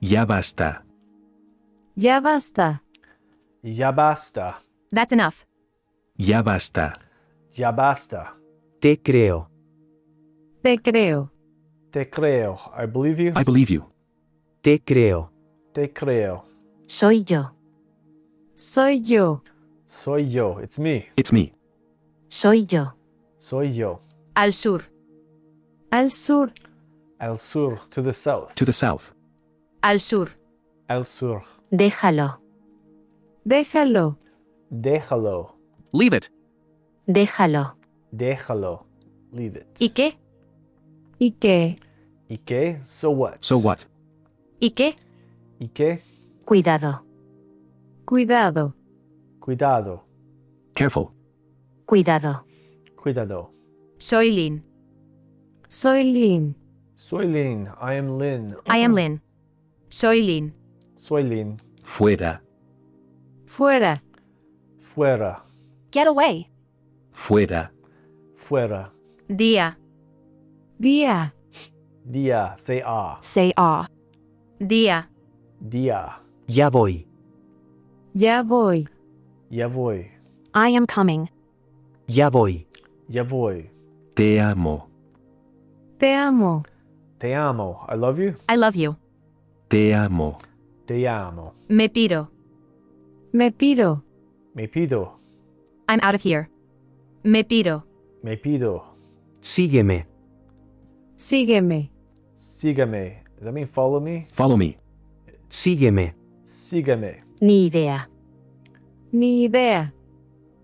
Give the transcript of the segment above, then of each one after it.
Ya basta. Ya basta. Ya basta. That's enough. Ya basta. Ya basta. Te creo. Te creo. Te creo. I believe you. I believe you. Te creo. Te creo. Soy yo. Soy yo. Soy yo. It's me. It's me. Soy yo. Soy yo. Al sur. Al sur. Al sur. To the south. To the south. Al sur. Al sur. Déjalo. Déjalo. Déjalo. Leave it. Déjalo. Déjalo. Leave it. ¿Y qué? ¿Y qué? ¿Y qué? So what? So what? ¿Y qué? ¿Y qué? Cuidado. Cuidado. Cuidado. Careful. Cuidado. Cuidado. Soy Lynn. Soy Lynn. Soy Lynn. I am Lynn. I am Lynn. Soy Lynn. Soy Lynn. Fuera. Fuera. Fuera. Get away. Fuera. Fuera. Día. Día. Día. Say ah. Say ah. Día. Día. Ya voy. Ya voy. Ya voy. I am coming. Ya voy. Ya voy. Te amo. Te amo. Te amo. I love you. I love you. Te amo. Te amo. Me piro. Me piro. Me pido. I'm out of here. Me piro. Me pido. Sígueme. Sígueme. Sígame. Does that mean follow me? Follow me. Sígueme. Sígame. Ni idea. Ni idea.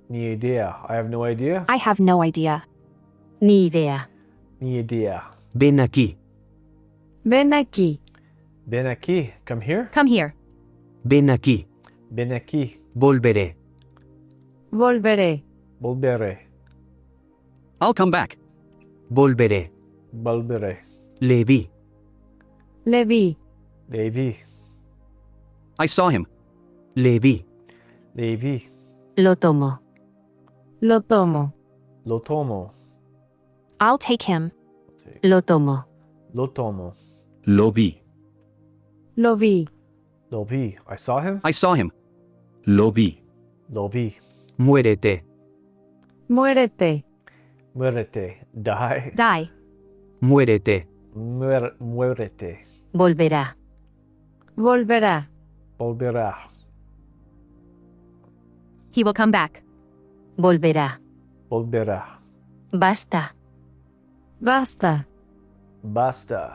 Ni idea. I have no idea. I have no idea. Ni idea. Ni idea. Ven aquí. Ven aquí. Ven aquí. Come here. Come here. Ven aquí. Ven aquí. Volveré. Volveré. Volveré. I'll come back. Volveré. Volveré. Le vi. Le vi. Le vi. I saw him. Le vi. Le vi. Lo tomo. Lo tomo. Lo tomo. I'll take him. Lo tomo. Lo tomo. Lo vi. Lo vi. Lo vi. I saw him. I saw him. Lo vi. Lo vi. Muérete. Muérete. Muérete. Die. Die. Muérete. Muérete. Volverá. Volverá. Volverá. He will come back. Volverá. Volverá. Basta. Basta. Basta.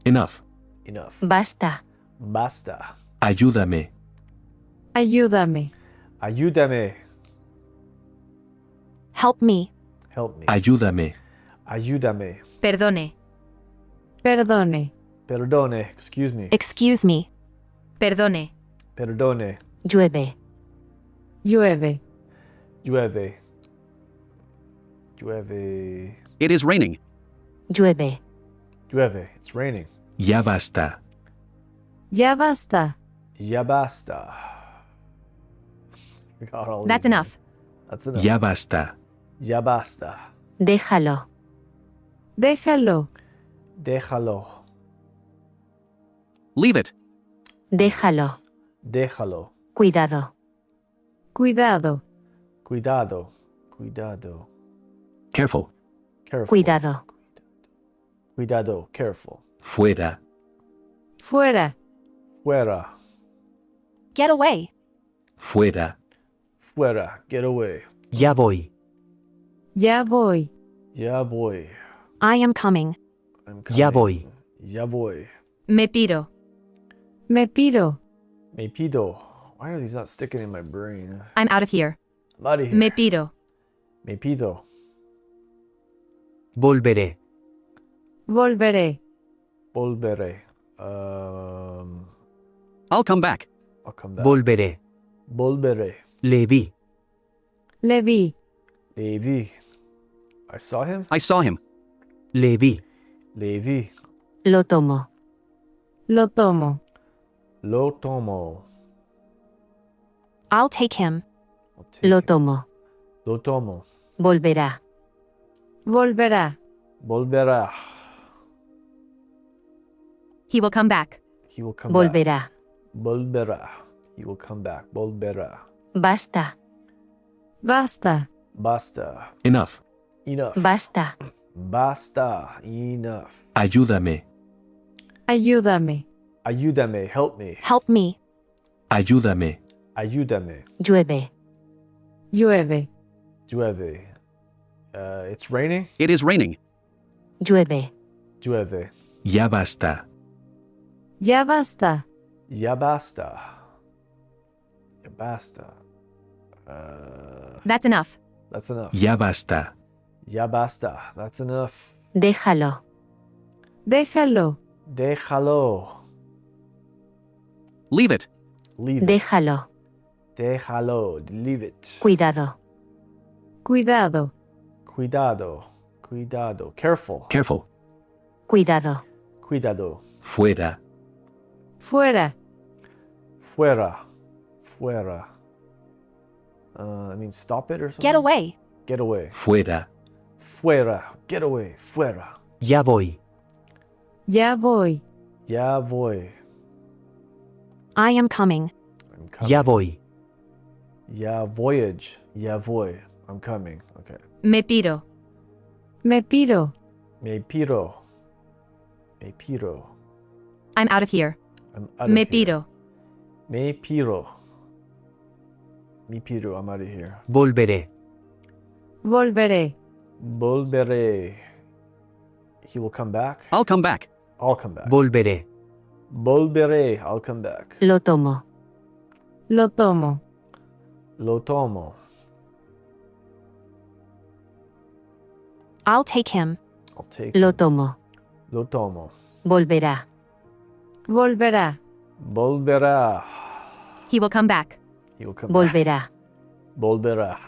Enough. Enough. Basta. Basta. Ayúdame. Ayúdame. Ayúdame. Help me. Help me. Ayúdame. Ayúdame. Perdone. Perdone. Perdone. Excuse me. Excuse me. Perdone. Perdone. Llueve. Llueve. Llueve. Llueve. It is raining. Llueve. Llueve. It's raining. Ya basta. Ya basta. Ya basta. Got all That's these. enough. That's enough. Ya basta. Ya basta. Déjalo. Déjalo. Déjalo. Leave it. Déjalo. Déjalo. Cuidado. Cuidado. Cuidado. Cuidado. Careful. Careful. Cuidado. Cuidado. Careful. Fuera. Fuera. Fuera. Get away. Fuera. Fuera. Get away. Ya voy. Ya voy. Ya voy. I am coming. I'm Ya coming. voy. Ya voy. Me piro. Me piro. Me pido. Why are these not sticking in my brain? I'm out of here. I'm out of here. Me piro. Me pido. Volveré. Volveré. Volveré. I'll come back. I'll come back. Volveré. Volveré. Le vi. Le vi. Le vi. I saw him. I saw him. Le vi. Le vi. Lo tomo. Lo tomo. Lo tomo. I'll take him. I'll take Lo it. tomo. Lo tomo. Volverá. Volverá. Volverá. He will come back. He will come back. Volverá. Volverá. He will come back. Volverá. Basta. Basta. Basta. Enough. Enough. Basta. Basta. Enough. Ayúdame. Ayúdame. Ayúdame. Help me. Help me. Ayúdame. Ayúdame. Llueve. Llueve. Llueve. It's raining. It is raining. Llueve. Llueve. Ya basta. Ya basta. Ya basta. Ya basta. That's enough. That's enough. Ya basta. Ya basta. That's enough. Déjalo. Déjalo. Déjalo. Leave it. Leave it. Déjalo. Déjalo. Leave it. Cuidado. Cuidado. Cuidado. Cuidado. Careful. Careful. Cuidado. Cuidado. Fuera. Fuera. Fuera. Fuera. I mean, stop it or something? Get away. Get away. Fuera. Fuera. Get away. Fuera. Ya voy. Ya voy. Ya voy. I am coming. I'm coming. Ya voy. Ya voyage. Ya voy. I'm coming. Okay. Me piro. Me piro. Me piro. Me piro. I'm out of here. I'm out Me of here. piro. Me piro. Me piro. I'm out of here. Volveré. Volveré. Volveré. He will come back. I'll come back. I'll come back. Volveré. Volveré. I'll come back. Lo tomo. Lo tomo. Lo tomo. I'll take him. I'll take Lo him. tomo. Lo tomo. Volverá. Volverá. Volverá. He will come back. He will come back. Volverá. Volverá.